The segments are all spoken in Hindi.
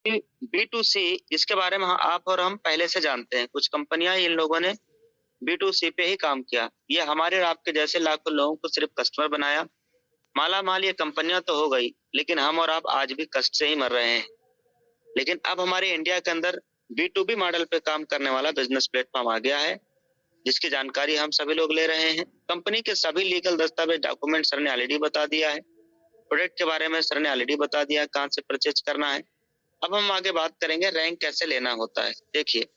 बी टू सी, इसके बारे में आप और हम पहले से जानते हैं। कुछ कंपनियां, इन लोगों ने बी टू सी पे ही काम किया। ये हमारे और आपके जैसे लाखों लोगों को सिर्फ कस्टमर बनाया। माला माल ये कंपनियां तो हो गई, लेकिन हम और आप आज भी कष्ट से ही मर रहे हैं। लेकिन अब हमारे इंडिया के अंदर बी टू बी मॉडल पे काम करने वाला बिजनेस प्लेटफॉर्म आ गया है, जिसकी जानकारी हम सभी लोग ले रहे हैं। कंपनी के सभी लीगल दस्तावेज, डॉक्यूमेंट सर ने ऑलरेडी बता दिया है। प्रोडक्ट के बारे में सर ने ऑलरेडी बता दिया, कहाँ से परचेज करना है। अब हम आगे बात करेंगे रैंक कैसे लेना होता है। देखिए,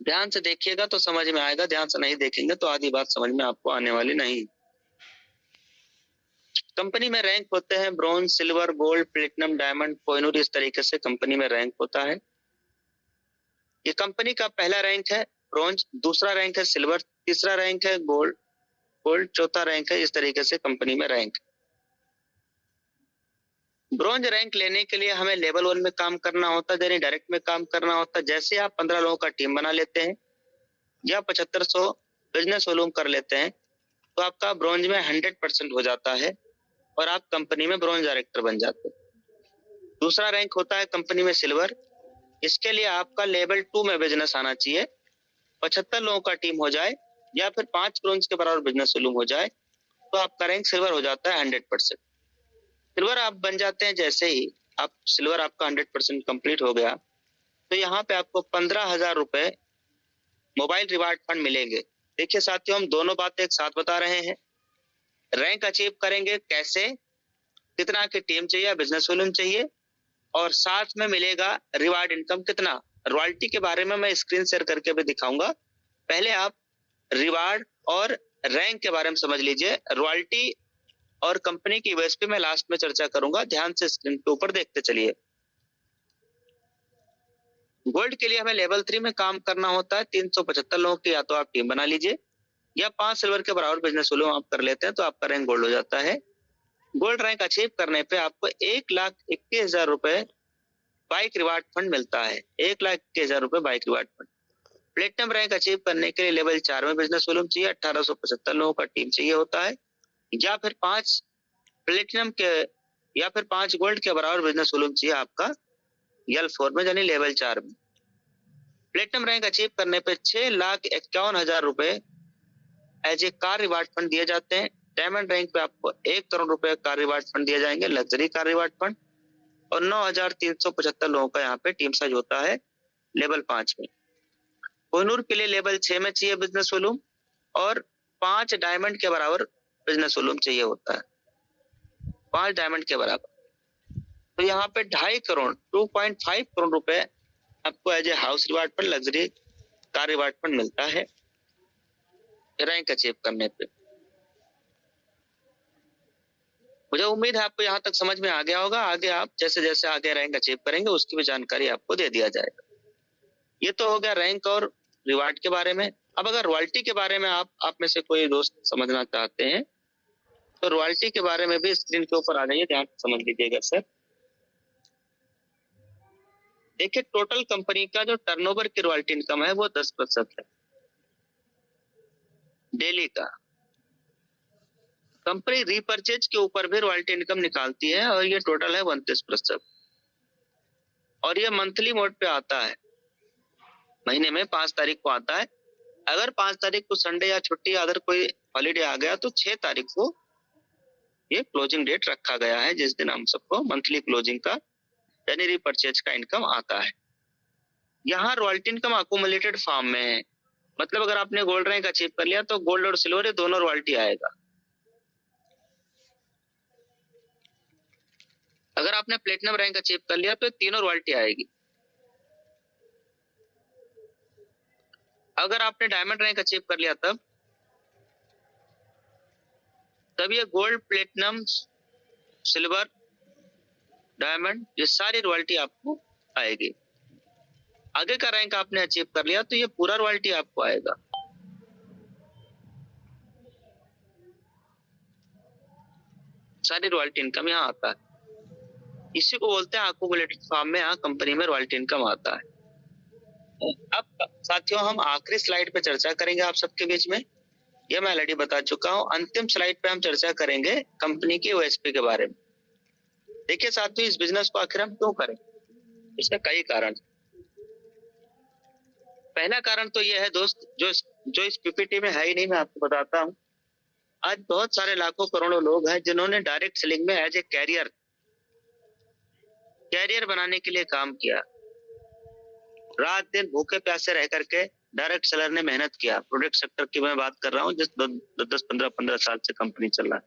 ध्यान से देखिएगा तो समझ में आएगा, ध्यान से नहीं देखेंगे तो आधी बात समझ में आपको आने वाली नहीं। कंपनी में रैंक होते हैं bronze, silver, gold, platinum, diamond, Kohinoor, इस तरीके से कंपनी में रैंक होता है। ये कंपनी का पहला रैंक है ब्रॉन्ज, दूसरा रैंक है सिल्वर, तीसरा रैंक है गोल्ड, चौथा रैंक है, इस तरीके से कंपनी में रैंक। ब्रॉन्ज रैंक लेने के लिए हमें लेवल 1 में काम करना होता है, यानी डायरेक्ट में काम करना होता है। जैसे आप 15 लोगों का टीम बना लेते हैं या 7500 बिजनेस वॉल्यूम कर लेते हैं, तो आपका ब्रॉन्ज में 100% हो जाता है और आप कंपनी में ब्रॉन्ज डायरेक्टर बन जाते हैं। दूसरा रैंक होता है कंपनी में सिल्वर। इसके लिए आपका लेवल 2 में बिजनेस आना चाहिए, 75 लोगों का टीम हो जाए या फिर 5 ब्रॉन्ज के बराबर बिजनेस वॉल्यूम हो जाए, तो आपका रैंक सिल्वर हो जाता है 100%। सिल्वर आप बन जाते हैं, जैसे ही आप सिल्वर आपका 100% कंप्लीट हो गया, तो यहाँ पे आपको 15,000 रुपए मोबाइल रिवार्ड फंड मिलेंगे। देखिए साथियों, हम दोनों बातें एक साथ बता रहे हैं। रैंक अचीव करेंगे कैसे, कितना की टीम चाहिए, बिजनेस वॉल्यूम चाहिए, और साथ में मिलेगा रिवार्ड इनकम कितना। रॉयल्टी के बारे में मैं स्क्रीन शेयर करके भी दिखाऊंगा। पहले आप रिवार्ड और रैंक के बारे में समझ लीजिए। रॉयल्टी और कंपनी की यूएसपी में लास्ट में चर्चा करूंगा, ध्यान से स्क्रीन के ऊपर देखते चलिए। गोल्ड के लिए हमें लेवल 3 में काम करना होता है। 375 लोगों की या तो आप टीम बना लीजिए या 5 सिल्वर के बराबर बिजनेस वॉल्यूम आप कर लेते हैं, तो आपका रैंक गोल्ड हो जाता है। गोल्ड रैंक अचीव करने पे आपको 1,21,000 रुपए बाइक रिवार्ड फंड मिलता है। 1,21,000 रुपए bike reward fund. Platinum rank achieve करने के लिए लेवल 4 में बिजनेस वॉल्यूम चाहिए, 1875 लोगों का टीम चाहिए होता है, या फिर 5 प्लेटिनम के या फिर 5 गोल्ड के बराबर बिजनेस वॉल्यूम चाहिए आपका L4 में, यानी लेवल 4 में। प्लेटिनम रैंक अचीव करने पे 6,51,000 रुपए as a car reward fund दिए जाते हैं। डायमंड रैंक पे आपको 1 करोड़ रुपए कार रिवार्ड फंड दिए जाएंगे, लग्जरी कार रिवार्ड फंड, और 9,375 लोगों का यहाँ पे टीम साइज होता है लेवल 5 में। कोहिनूर के लिए लेवल 6 में चाहिए बिजनेस वॉल्यूम, और 5 डायमंड के बराबर बिजनेस वॉल्यूम चाहिए होता है, 5 डायमंड के बराबर। तो यहाँ पे 2.5 करोड़ 2.5 करोड़ रुपए आपको as a house reward fund, luxury car reward fund मिलता है रैंक अचीव करने पे। मुझे उम्मीद है आपको यहाँ तक समझ में आ गया होगा। आगे आप जैसे जैसे आगे रैंक अचीव करेंगे उसकी भी जानकारी आपको दे दिया जाएगा। ये तो हो गया रैंक और रिवार्ड के बारे में। अब अगर रॉयल्टी के बारे में आप में से कोई दोस्त समझना चाहते हैं, तो रॉयल्टी के बारे में भी स्क्रीन के ऊपर आ जाइए, ध्यान से समझ लीजिएगा सर। देखिए, टोटल कंपनी का जो टर्नओवर की रॉयल्टी इनकम है वो 10% है डेली का। कंपनी रीपर्चेज के ऊपर भी रॉयल्टी इनकम निकालती है और ये टोटल है 29%, और ये मंथली मोड पे आता है। महीने में 5 तारीख को आता है। अगर 5 तारीख को संडे या छुट्टी या अदर कोई हॉलीडे आ गया, तो 6 तारीख को ये क्लोजिंग डेट रखा गया है, जिस दिन हम सबको मंथली क्लोजिंग का यानी रीपर्चेज का इनकम आता है। यहाँ रॉयल्टी इनकम अकोमुलेटेड फॉर्म में है, मतलब अगर आपने गोल्ड रैंक अचीव कर लिया तो गोल्ड और सिल्वर ये दोनों रॉयल्टी आएगा। अगर आपने प्लेटिनम रैंक अचीव कर लिया तो तीनों रॉयल्टी आएगी। अगर आपने डायमंड रैंक अचीव कर लिया तब ये गोल्ड, प्लेटिनम, सिल्वर, डायमंड ये सारी रॉयल्टी आपको आएगी। आगे का रैंक आपने अचीव कर लिया तो ये पूरा रॉयल्टी आपको आएगा। सारी रॉयल्टी इनकम यहाँ आता है। इसी को बोलते हैं अकोमुलेटेड फॉर्म में यहाँ कंपनी में रॉयल्टी इनकम आता है। अब साथियों, हम आखिरी स्लाइड पे चर्चा करेंगे आप सबके बीच में। यह मैं ऑलरेडी बता चुका हूँ। अंतिम स्लाइड पे हम चर्चा करेंगे कंपनी की ओएसपी के बारे में। देखिए साथियों, इस बिजनेस को आखिर हम क्यों करें? इसके कई कारण। पहला कारण तो यह है दोस्त, जो इस पीपीटी में है ही नहीं, मैं आपको बताता हूँ। आज बहुत सारे लाखों करोड़ों लोग हैं जिन्होंने डायरेक्ट सेलिंग में एज ए कैरियर बनाने के लिए काम किया। रात दिन भूखे प्यासे रह करके डायरेक्ट सेलर ने मेहनत किया। प्रोडक्ट सेक्टर की मैं बात कर रहा हूँ, जिस 10-15 साल से कंपनी चल रहा है।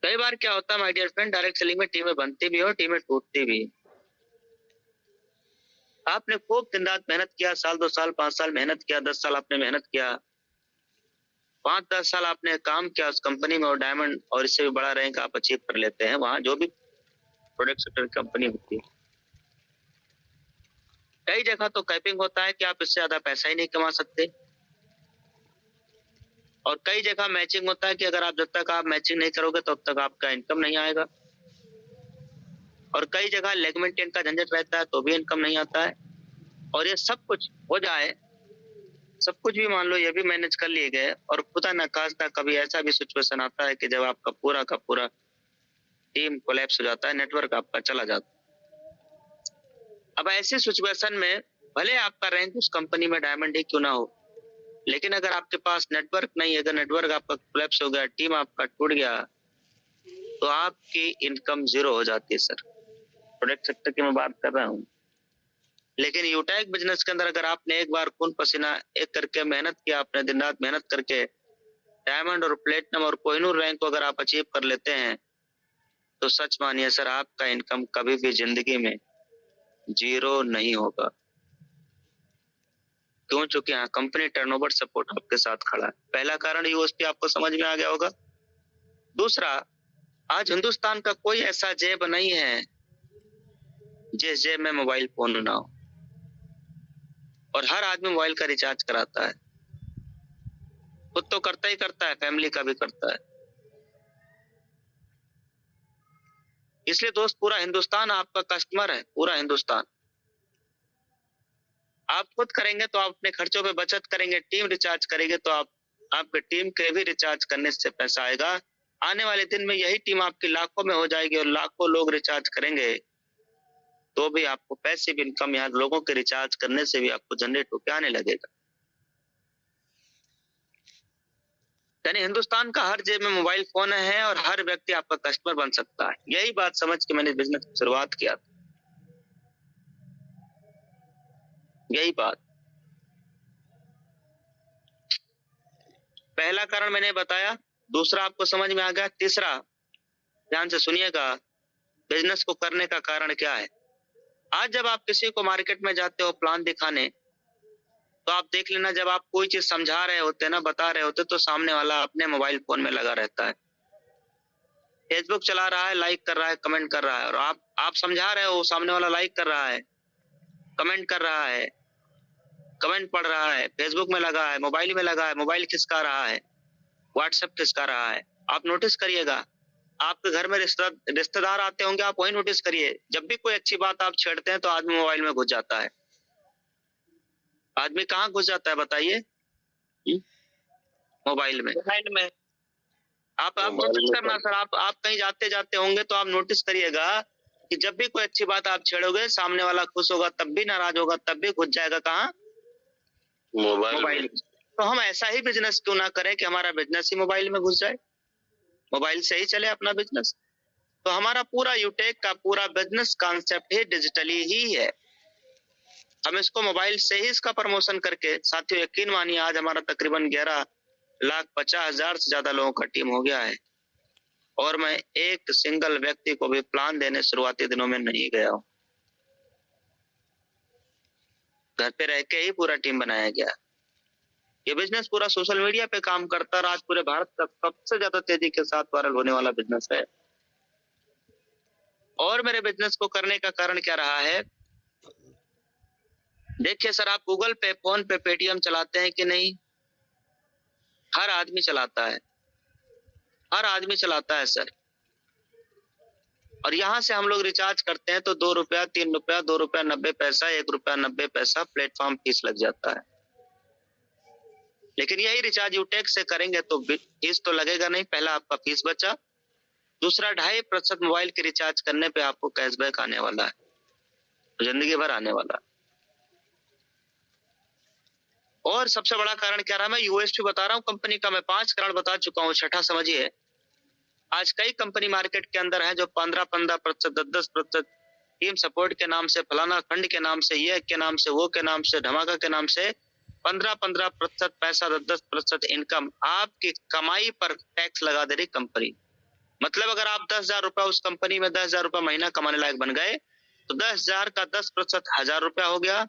कई बार क्या होता है my dear friend, direct selling में टीमें बनती भी हो, टीमें टूटती भी। आपने खूब दिन रात मेहनत किया, साल 2 साल 5 साल मेहनत किया, 10 साल आपने मेहनत किया, 5-10 साल आपने काम किया उस कंपनी में, और डायमंड और इससे भी बड़ा रैंक आप अचीव कर लेते हैं वहां, जो भी प्रोडक्ट सेक्टर कंपनी होती है। कई जगह तो कैपिंग होता है कि आप इससे ज्यादा पैसा ही नहीं कमा सकते, और कई जगह मैचिंग होता है कि अगर आप जब तक आप मैचिंग नहीं करोगे तब तक आपका इनकम नहीं आएगा, और कई जगह लेग मेंटेन का झंझट रहता है तो भी इनकम नहीं आता है। और ये सब कुछ हो जाए, सब कुछ भी मान लो ये भी मैनेज कर लिए गए, और खुदा न खास्ता कभी ऐसा भी सिचुएशन आता है कि जब आपका पूरा का पूरा टीम कोलैप्स हो जाता है, नेटवर्क आपका चला जाता है। अब ऐसी सिचुएशन में भले आपका रैंक उस कंपनी में डायमंड ही क्यों ना हो, लेकिन अगर आपके पास नेटवर्क नहीं है, अगर नेटवर्क आपका कोलैप्स हो गया, टीम आपका टूट गया, तो आपकी इनकम जीरो हो जाती है सर। प्रोडक्ट सेक्टर की मैं बात कर रहा हूँ। लेकिन यूटैक बिजनेस के अंदर अगर आपने एक बार खून पसीना एक करके मेहनत किया, आपने दिन रात मेहनत करके डायमंड और प्लेटिनम और कोहिनूर रैंक को अगर आप अचीव कर लेते हैं, तो सच मानिए सर, आपका इनकम कभी भी जिंदगी में जीरो नहीं होगा। क्यों? चूंकि यहाँ कंपनी टर्नओवर सपोर्ट आपके साथ खड़ा है। पहला कारण यूएसपी आपको समझ में आ गया होगा। दूसरा, आज हिंदुस्तान का कोई ऐसा जेब नहीं है जिस जेब में मोबाइल फोन ना हो, और हर आदमी मोबाइल का रिचार्ज कराता है। खुद तो करता ही करता है, फैमिली का भी करता है। इसलिए दोस्त, पूरा हिंदुस्तान आपका कस्टमर है, पूरा हिंदुस्तान। आप खुद करेंगे तो आप अपने खर्चों पे बचत करेंगे, टीम रिचार्ज करेंगे तो आपके टीम के भी रिचार्ज करने से पैसा आएगा। आने वाले दिन में यही टीम आपकी लाखों में हो जाएगी, और लाखों लोग रिचार्ज करेंगे तो भी आपको पैसिव इनकम यहाँ लोगों के रिचार्ज करने से भी आपको जनरेट होकर आने लगेगा। यानी हिंदुस्तान का हर जेब में मोबाइल फोन है, और हर व्यक्ति आपका कस्टमर बन सकता है। यही बात समझ के मैंने बिजनेस की शुरुआत किया था। यही बात। पहला कारण मैंने बताया, दूसरा आपको समझ में आ गया, तीसरा ध्यान से सुनिएगा, बिजनेस को करने का कारण क्या है। आज जब आप किसी को मार्केट में जाते हो प्लान दिखाने, तो आप देख लेना, जब आप कोई चीज समझा रहे होते ना, बता रहे होते, तो सामने वाला अपने मोबाइल फोन में लगा रहता है, फेसबुक चला रहा है, लाइक कर रहा है, कमेंट कर रहा है, और आप समझा रहे हो, सामने वाला लाइक कर रहा है, कमेंट कर रहा है, कमेंट पढ़ रहा है, फेसबुक में लगा है, मोबाइल में लगा है, मोबाइल खिसका रहा है, व्हाट्सएप खिसका रहा है। आप नोटिस करिएगा, आपके घर में रिश्तेदार आते होंगे, आप वही नोटिस करिए, जब भी कोई अच्छी बात आप छेड़ते हैं तो आदमी मोबाइल में घुस जाता है। आदमी कहाँ घुस जाता है बताइए? मोबाइल में। आप नोटिस करना सर, आप कहीं जाते जाते होंगे तो आप नोटिस करिएगा कि जब भी कोई अच्छी बात आप छेड़ोगे, सामने वाला खुश होगा, तब भी नाराज होगा, तब भी घुस जाएगा कहाँ? मोबाइल। तो हम ऐसा ही बिजनेस क्यों ना करें कि हमारा बिजनेस ही मोबाइल में घुस जाए, मोबाइल से ही चले अपना बिजनेस। तो हमारा पूरा यूटेक का पूरा बिजनेस कॉन्सेप्ट ही डिजिटली ही है। हम इसको मोबाइल से ही इसका प्रमोशन करके, साथियों यकीन मानिए, आज हमारा तकरीबन 11,50,000 से ज्यादा लोगों का टीम हो गया है, और मैं एक सिंगल व्यक्ति को भी प्लान देने शुरुआती दिनों में नहीं गया हूं। घर पे रह के ही पूरा टीम बनाया गया। ये बिजनेस पूरा सोशल मीडिया पे काम करता है, आज पूरे भारत का सबसे ज्यादा तेजी के साथ वायरल होने वाला बिजनेस है। और मेरे बिजनेस को करने का कारण क्या रहा है? देखिए सर, आप गूगल पे, फोन पे, पेटीएम चलाते हैं कि नहीं? हर आदमी चलाता है, हर आदमी चलाता है सर। और यहाँ से हम लोग रिचार्ज करते हैं तो 2 रुपया, 3 रुपया, 2 रुपया 90 पैसा, 1 रुपया 90 पैसा प्लेटफॉर्म फीस लग जाता है। लेकिन यही रिचार्ज यूटेक से करेंगे तो फीस तो लगेगा नहीं, पहला आपका फीस बचा, दूसरा 2.5% मोबाइल के रिचार्ज करने पे आपको कैशबैक आने वाला है, जिंदगी भर आने वाला। और सबसे बड़ा कारण क्या रहा, मैं यूएसपी बता रहा हूँ कंपनी का, मैं 5 कारण बता चुका हूँ, छठा समझिए। आज कई कंपनी मार्केट के अंदर है जो 15% 10% टीम सपोर्ट के नाम से, फलाना फंड के नाम से, ये के नाम से, वो के नाम से, धमाका के नाम से 15% पैसा, 10% इनकम आपकी कमाई पर टैक्स लगा दे रही कंपनी। मतलब अगर आप 10,000 रुपया उस कंपनी में 10,000 रुपया महीना कमाने लायक बन गए तो 10,000 का 10% 1,000 रुपया हो गया।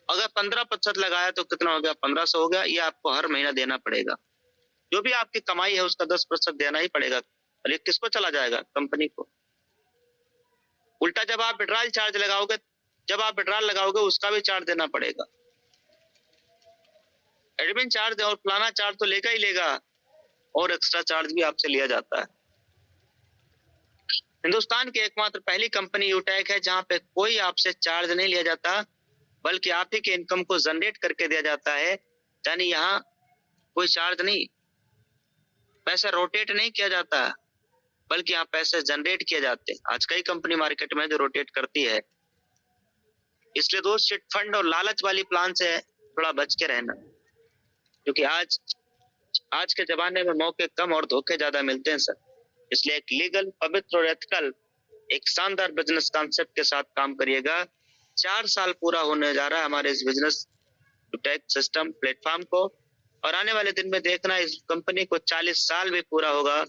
अगर 15% लगाया तो कितना हो गया, 1,500 हो गया। ये आपको हर महीना देना पड़ेगा। जो भी आपकी कमाई है उसका 10% देना ही पड़ेगा। और ये किसको चला जाएगा, कंपनी को। उल्टा जब आप विड्रॉल चार्ज लगाओगे, जब आप विड्रॉल लगाओगे उसका भी चार्ज देना पड़ेगा। एडमिन चार्ज और फलाना चार्ज तो लेगा ही लेगा, और एक्स्ट्रा चार्ज भी आपसे लिया जाता है। हिंदुस्तान की एकमात्र पहली कंपनी यूटैक है जहां पे कोई आपसे चार्ज नहीं लिया जाता, बल्कि आप ही के इनकम को जनरेट करके दिया जाता है। यानी यहाँ कोई चार्ज नहीं, पैसा रोटेट नहीं किया जाता, बल्कि यहाँ पैसे जनरेट किए जाते हैं। आज कई कंपनी मार्केट में जो रोटेट करती है, इसलिए दोस्त चिट फंड और लालच वाली प्लान से थोड़ा बच के रहना, क्योंकि आज के जमाने में मौके कम और धोखे ज्यादा मिलते हैं सर। इसलिए एक लीगल, पवित्र और एथिकल एक शानदार बिजनेस कॉन्सेप्ट के साथ काम करिएगा। 4 साल पूरा होने जा रहा है हमारे इस बिजनेस टेक सिस्टम प्लेटफॉर्म को, और आने वाले दिन में देखना इस कंपनी को 40 साल भी पूरा होगा,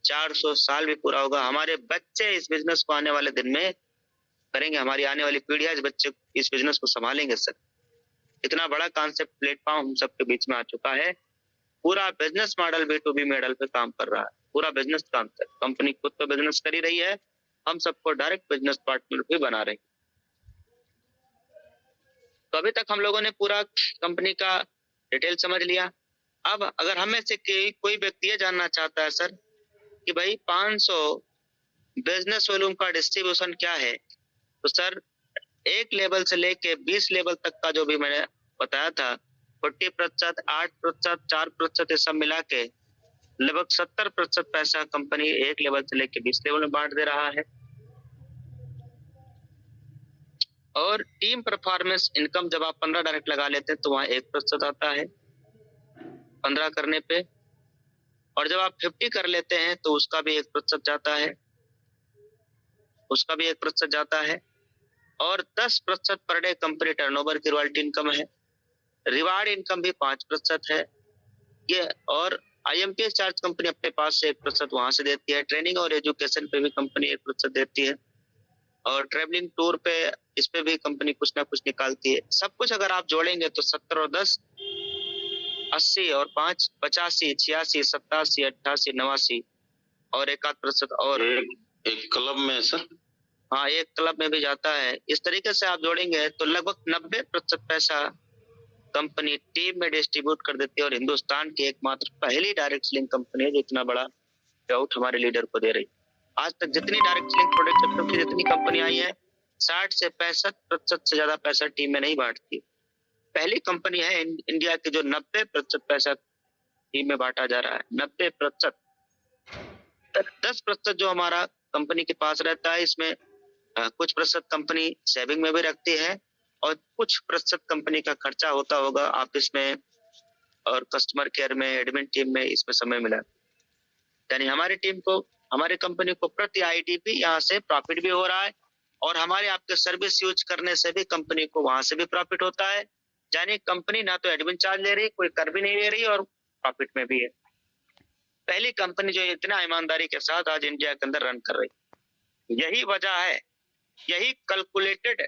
400 साल भी पूरा होगा। हमारे बच्चे इस बिजनेस को आने वाले दिन में करेंगे, हमारी आने वाली पीढ़ियां इस बच्चे इस बिजनेस को संभालेंगे सर। इतना बड़ा कॉन्सेप्ट प्लेटफॉर्म हम सबके बीच में आ चुका है। पूरा बिजनेस मॉडल B2B मॉडल पे काम कर रहा है। पूरा बिजनेस कॉन्सेप्ट, कंपनी खुद तो बिजनेस कर ही रही है, हम सबको डायरेक्ट बिजनेस पार्टनर भी बना रहे हैं। तो अभी तक हम लोगों ने पूरा कंपनी का डिटेल समझ लिया। अब अगर हमें से कोई व्यक्ति ये जानना चाहता है सर कि भाई 500 बिजनेस वॉल्यूम का डिस्ट्रीब्यूशन क्या है, तो सर एक लेवल से लेके 20 लेवल तक का जो भी मैंने बताया था, 40%, 8%, 4% ये सब मिला के लगभग 70% पैसा कंपनी एक लेवल से लेके 20 लेवल में बांट दे रहा है। और टीम परफॉर्मेंस इनकम जब आप 15 डायरेक्ट लगा लेते हैं तो वहां 1% आता है 15 करने पे, और जब आप 50 कर लेते हैं तो उसका भी 1% जाता है, उसका भी 1% जाता है। और 10% पर डे कंपनी टर्नओवर की रॉयल्टी इनकम है। रिवार्ड इनकम भी 5% है ये। और IMPS चार्ज कंपनी अपने पास से 1% वहां से देती है। ट्रेनिंग और एजुकेशन पे भी कंपनी 1% देती है, और ट्रेवलिंग टूर पे इस पे भी कंपनी कुछ ना कुछ निकालती है। सब कुछ अगर आप जोड़ेंगे तो 70 और 10 80 और 5 85 86 87 88 89 और 1% और एक क्लब में सर, हाँ एक क्लब में भी जाता है। इस तरीके से आप जोड़ेंगे तो लगभग 90% पैसा कंपनी टीम में डिस्ट्रीब्यूट कर देती है, और हिंदुस्तान की एकमात्र पहली डायरेक्ट सेलिंग कंपनी है जो इतना बड़ा पेआउट हमारे लीडर को दे रही। आज तक जितनी डायरेक्ट सेलिंग प्रोडक्ट सेक्टर की जितनी कंपनी आई है, 60 से 65% से ज्यादा पैसा टीम में नहीं बांटती। पहली कंपनी है इंडिया की जो 90% पैसा टीम में बांटा जा रहा है। 90%। 10% जो हमारा कंपनी के पास रहता है, इसमें कुछ प्रतिशत कंपनी सेविंग में भी रखती है, और कुछ प्रतिशत कंपनी का खर्चा होता होगा ऑफिस में और कस्टमर केयर में, एडमिन टीम में, इसमें समय मिला। यानी हमारी टीम को, हमारी कंपनी को प्रति IDP यहाँ से प्रॉफिट भी हो रहा है, और हमारे आपके सर्विस यूज करने से भी कंपनी को वहां से भी प्रॉफिट होता है। यानी कंपनी ना तो एडमिन चार्ज ले रही, कोई कर भी नहीं ले रही, और प्रॉफिट में भी है। पहली कंपनी जो इतना ईमानदारी के साथ आज इंडिया के अंदर रन कर रही। यही वजह है, यही कैलकुलेटेड